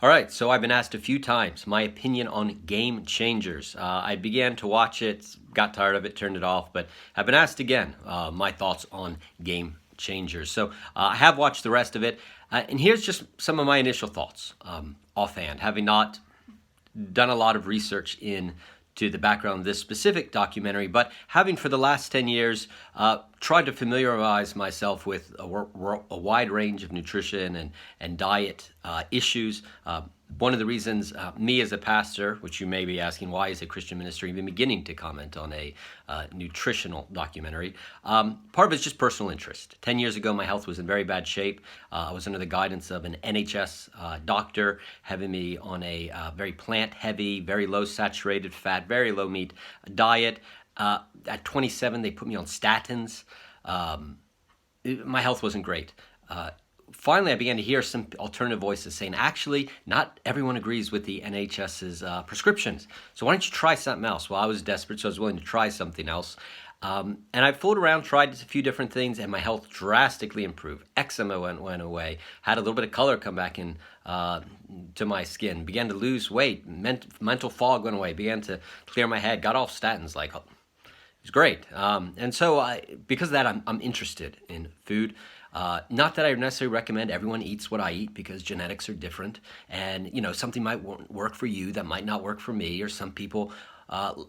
All right, so I've been asked a few times my opinion on Game Changers. I began to watch it, got tired of it, turned it off, but have been asked again my thoughts on Game Changers. So I have watched the rest of it, and here's just some of my initial thoughts offhand, having not done a lot of research into the background of this specific documentary, but having for the last 10 years tried to familiarize myself with a wide range of nutrition and diet issues. One of the reasons me as a pastor, which you may be asking, why is a Christian ministry even beginning to comment on a nutritional documentary? Part of it is just personal interest. 10 years ago, my health was in very bad shape. I was under the guidance of an NHS doctor, having me on a very plant-heavy, very low saturated fat, very low meat diet. At 27, they put me on statins. My health wasn't great. Finally, I began to hear some alternative voices saying, actually, not everyone agrees with the NHS's prescriptions. So why don't you try something else? Well, I was desperate, so I was willing to try something else. And I fooled around, tried a few different things, and my health drastically improved. Eczema went away. Had a little bit of color come back in to my skin. Began to lose weight. Mental fog went away. Began to clear my head. Got off statins. It was great. And so because of that, I'm interested in food. Not that I necessarily recommend everyone eats what I eat, because genetics are different, and something might work for you that might not work for me, or some people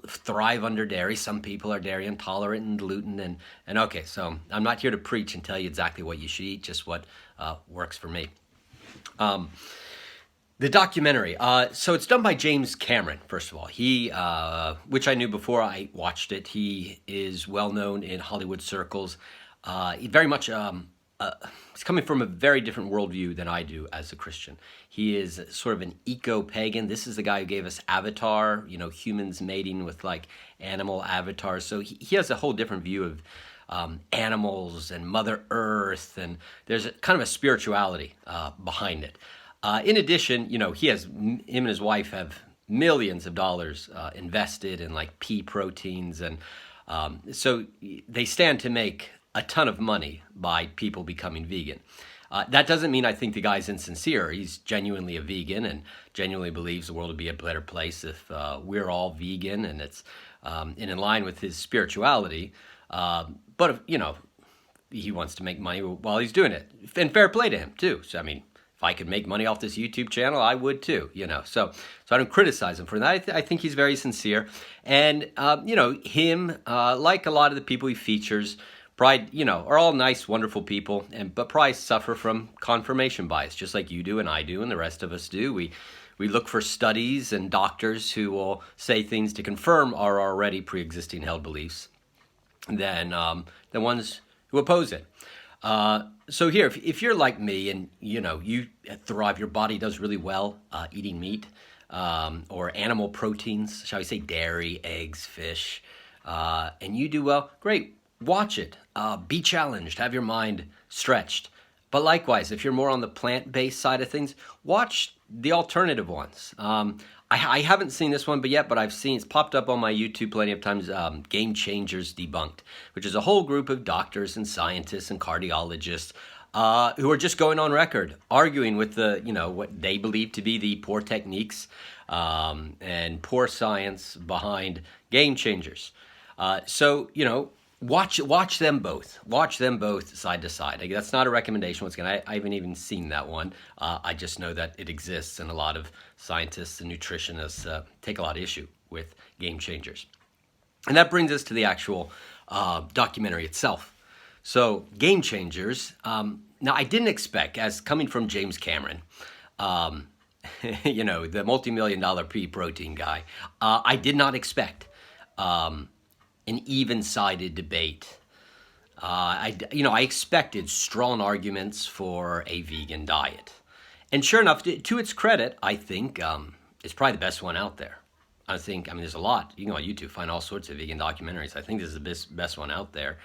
thrive under dairy, some people are dairy intolerant and gluten, and okay, so I'm not here to preach and tell you exactly what you should eat, just what works for me. The documentary, so it's done by James Cameron, first of all. He, which I knew before I watched it, he is well known in Hollywood circles. He very much he's coming from a very different worldview than I do as a Christian. He is sort of an eco-pagan. This is the guy who gave us Avatar, humans mating with animal avatars. So he has a whole different view of animals and Mother Earth, and there's kind of a spirituality behind it. In addition, him and his wife have millions of dollars invested in pea proteins, and so they stand to make a ton of money by people becoming vegan. That doesn't mean I think the guy's insincere. He's genuinely a vegan and genuinely believes the world would be a better place if we're all vegan, and it's in line with his spirituality. But he wants to make money while he's doing it, and fair play to him too. So if I could make money off this YouTube channel, I would too, So I don't criticize him for that. I think he's very sincere. And, him, like a lot of the people he features, are all nice, wonderful people, but probably suffer from confirmation bias, just like you do and I do and the rest of us do. We look for studies and doctors who will say things to confirm our already pre-existing held beliefs than the ones who oppose it. So here, if you're like me and you thrive, your body does really well eating meat or animal proteins, shall we say dairy, eggs, fish, and you do well, great. Watch it. Be challenged. Have your mind stretched. But likewise, if you're more on the plant-based side of things, watch the alternative ones. I haven't seen this one but I've seen it's popped up on my YouTube plenty of times. Game Changers Debunked, which is a whole group of doctors and scientists and cardiologists who are just going on record arguing with the what they believe to be the poor techniques and poor science behind Game Changers. Watch them both. Watch them both side to side. That's not a recommendation. Once again, I haven't even seen that one. I just know that it exists, and a lot of scientists and nutritionists take a lot of issue with Game Changers. And that brings us to the actual documentary itself. So, Game Changers. Now, I didn't expect, as coming from James Cameron, the multi-million-dollar pea protein guy, I did not expect an even-sided debate. I expected strong arguments for a vegan diet. And sure enough, to its credit, I think it's probably the best one out there. There's a lot. You can go on YouTube, find all sorts of vegan documentaries. I think this is the best one out there.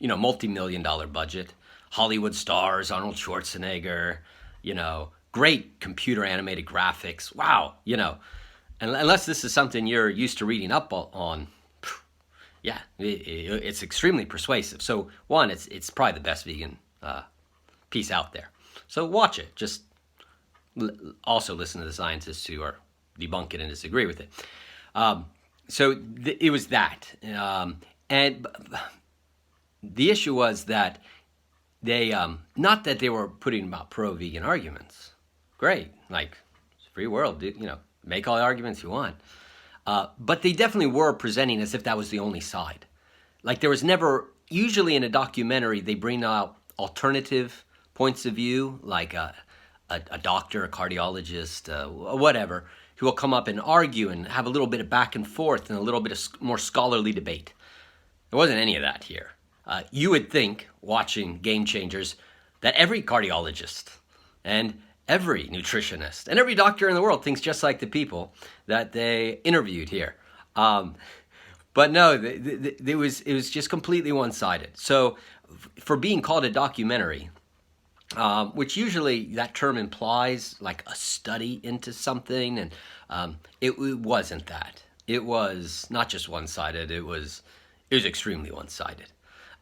Multi-million-dollar budget, Hollywood stars, Arnold Schwarzenegger, great computer-animated graphics. Wow, And unless this is something you're used to reading up on, yeah, it's extremely persuasive. So one, it's probably the best vegan piece out there. So watch it. Just Also listen to the scientists who are debunk it and disagree with it. So it was that, and the issue was that they not that they were putting about pro-vegan arguments. Great, like it's a free world, make all the arguments you want. But they definitely were presenting as if that was the only side. Like there was never, usually in a documentary, they bring out alternative points of view, like a doctor, a cardiologist, whatever, who will come up and argue and have a little bit of back and forth and a little bit of more scholarly debate. There wasn't any of that here. You would think, watching Game Changers, that every cardiologist and every nutritionist and every doctor in the world thinks just like the people that they interviewed here. But no, it was just completely one-sided. So for being called a documentary, which usually that term implies like a study into something, and it wasn't that. It was not just one-sided, it was extremely one-sided.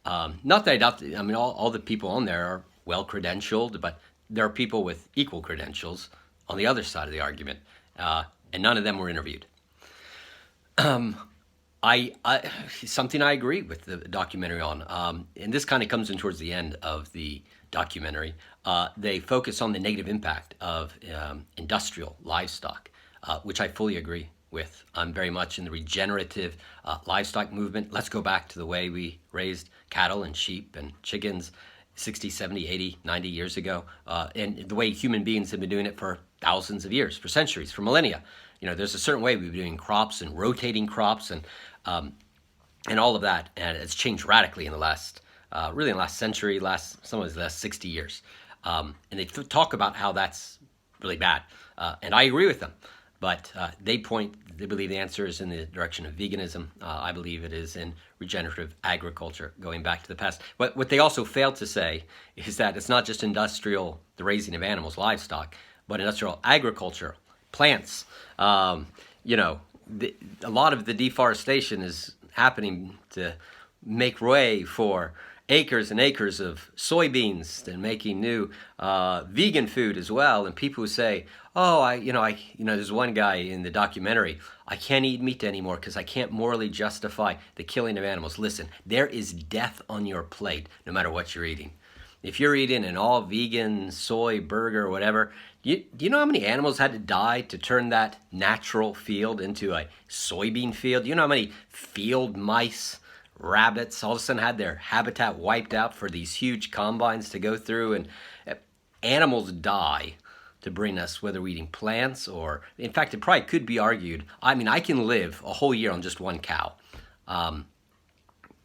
Not that I doubt, I mean, all the people on there are well-credentialed, but there are people with equal credentials on the other side of the argument, and none of them were interviewed. Something I agree with the documentary on, and this kind of comes in towards the end of the documentary. They focus on the negative impact of industrial livestock, which I fully agree with. I'm very much in the regenerative livestock movement. Let's go back to the way we raised cattle and sheep and chickens 60, 70, 80, 90 years ago, and the way human beings have been doing it for thousands of years, for centuries, for millennia. There's a certain way we've been doing crops and rotating crops and all of that, and it's changed radically in the last, really in the last century, some of the last 60 years. And they talk about how that's really bad, and I agree with them. But they believe the answer is in the direction of veganism. I believe it is in regenerative agriculture, going back to the past. But what they also fail to say is that it's not just the raising of animals, livestock, but industrial agriculture, plants. A lot of the deforestation is happening to make way for acres and acres of soybeans and making new vegan food as well. And people who say, there's one guy in the documentary, I can't eat meat anymore because I can't morally justify the killing of animals. Listen, there is death on your plate no matter what you're eating. If you're eating an all vegan soy burger or whatever, do you know how many animals had to die to turn that natural field into a soybean field? Do you know how many field mice, rabbits, all of a sudden had their habitat wiped out for these huge combines to go through? And animals die to bring us, whether we're eating plants or, in fact, it probably could be argued, I mean, I can live a whole year on just one cow.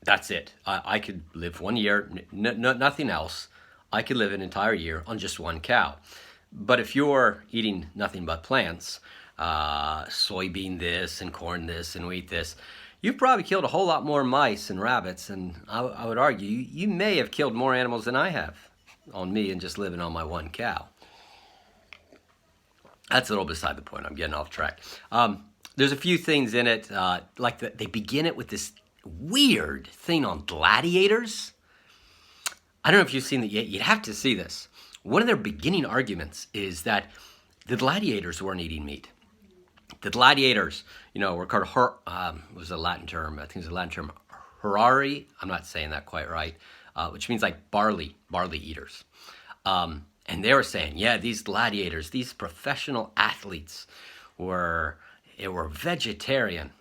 That's it. I could live 1 year, nothing else. I could live an entire year on just one cow. But if you're eating nothing but plants, soybean this and corn this and wheat this, you've probably killed a whole lot more mice and rabbits, and I would argue you may have killed more animals than I have on me and just living on my one cow. That's a little beside the point. I'm getting off track. There's a few things in it, they begin it with this weird thing on gladiators. I don't know if you've seen it yet. You'd have to see this. One of their beginning arguments is that the gladiators weren't eating meat. The gladiators, were called, was a Latin term, I think it's a Latin term, horari, I'm not saying that quite right, which means like barley eaters. And they were saying, yeah, these gladiators, these professional athletes were vegetarian.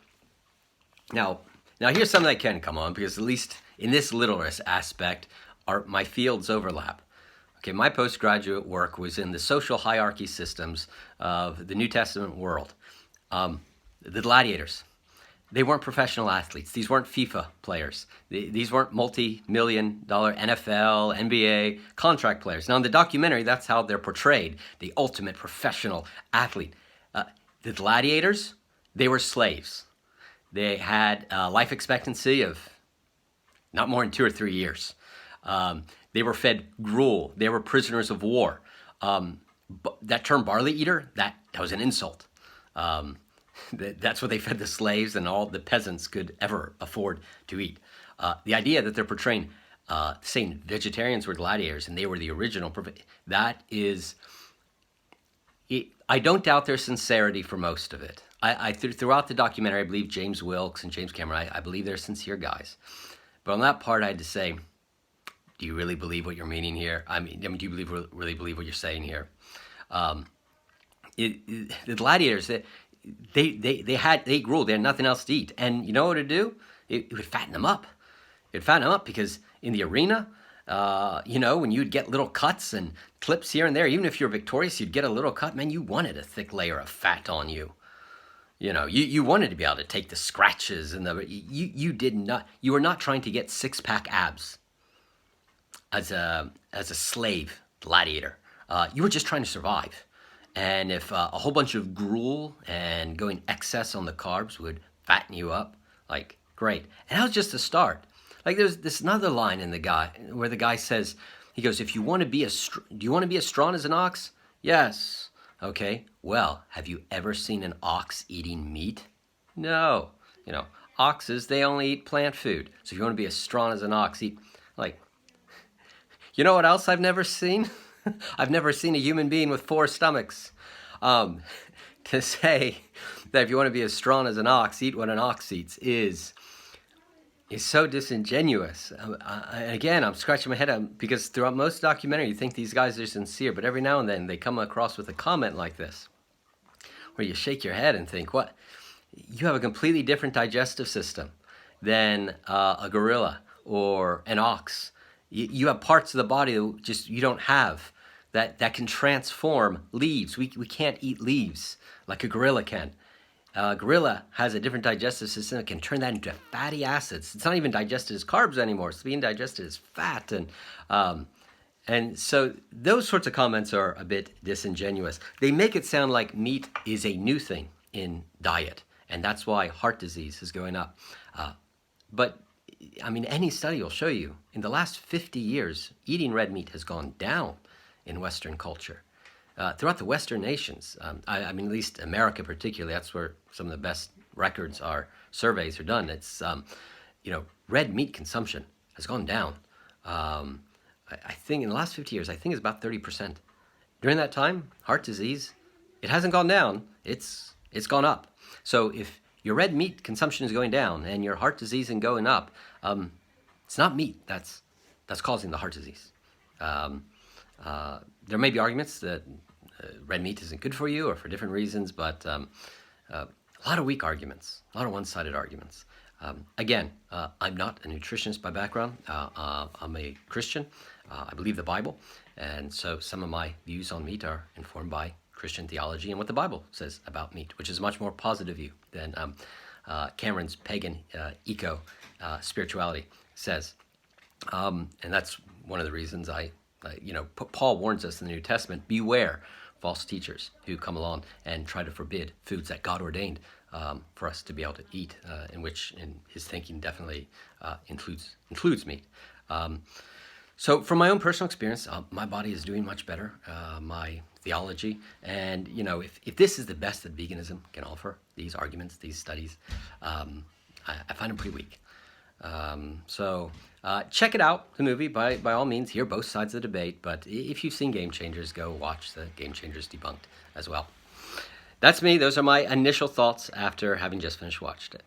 Now here's something I can come on, because at least in this literalist aspect, my fields overlap. Okay, my postgraduate work was in the social hierarchy systems of the New Testament world. The gladiators, they weren't professional athletes. These weren't FIFA players. These weren't multi-million-dollar NFL, NBA contract players. Now, in the documentary, that's how they're portrayed, the ultimate professional athlete. The gladiators, they were slaves. They had a life expectancy of not more than 2 or 3 years. They were fed gruel. They were prisoners of war. That term barley eater, that was an insult. That's what they fed the slaves and all the peasants could ever afford to eat. The idea that they're portraying, saying vegetarians were gladiators and they were the original, that is I don't doubt their sincerity for most of it. Throughout the documentary, I believe James Wilkes and James Cameron, I believe they're sincere guys. But on that part, I had to say, do you really believe what you're meaning here? Do you really believe what you're saying here? The gladiators, they ruled. They had nothing else to eat, and you know what it'd do? It would fatten them up. It'd fatten them up because in the arena, when you'd get little cuts and clips here and there, even if you're victorious, you'd get a little cut. Man, you wanted a thick layer of fat on you. You wanted to be able to take the scratches and you were not trying to get six-pack abs as a slave gladiator. You were just trying to survive. And if a whole bunch of gruel and going excess on the carbs would fatten you up, like, great. And that was just the start. Like, there's this another line in where the guy says, he goes, do you want to be as strong as an ox? Yes. Okay. Well, have you ever seen an ox eating meat? No. Oxes, they only eat plant food. So if you want to be as strong as an ox, eat, like, you know what else I've never seen? I've never seen a human being with 4 stomachs. To say that if you want to be as strong as an ox, eat what an ox eats is so disingenuous. Again, I'm scratching my head because throughout most documentary, you think these guys are sincere, but every now and then they come across with a comment like this, where you shake your head and think, what? You have a completely different digestive system than a gorilla or an ox. You have parts of the body that just you don't have that can transform leaves. We can't eat leaves like a gorilla can. A gorilla has a different digestive system that can turn that into fatty acids. It's not even digested as carbs anymore. It's being digested as fat. And so those sorts of comments are a bit disingenuous. They make it sound like meat is a new thing in diet, and that's why heart disease is going up. But any study will show you, in the last 50 years, eating red meat has gone down in Western culture. Throughout the Western nations, at least America particularly, that's where some of the best records surveys are done. It's, red meat consumption has gone down. I think in the last 50 years, I think it's about 30%. During that time, heart disease, it hasn't gone down, it's gone up. So if your red meat consumption is going down and your heart disease is going up, it's not meat that's causing the heart disease. There may be arguments that red meat isn't good for you or for different reasons, but a lot of weak arguments, a lot of one-sided arguments. Again, I'm not a nutritionist by background. I'm a Christian. I believe the Bible, and so some of my views on meat are informed by Christian theology and what the Bible says about meat, which is a much more positive view than Cameron's pagan eco spirituality says. And that's one of the reasons Paul warns us in the New Testament, beware false teachers who come along and try to forbid foods that God ordained for us to be able to eat, in which in his thinking definitely includes meat. So from my own personal experience, my body is doing much better, my theology, and if this is the best that veganism can offer, these arguments, these studies, I find them pretty weak. So check it out, the movie, by all means. Hear both sides of the debate, but if you've seen Game Changers, go watch the Game Changers Debunked as well. That's me. Those are my initial thoughts after having just finished watched it.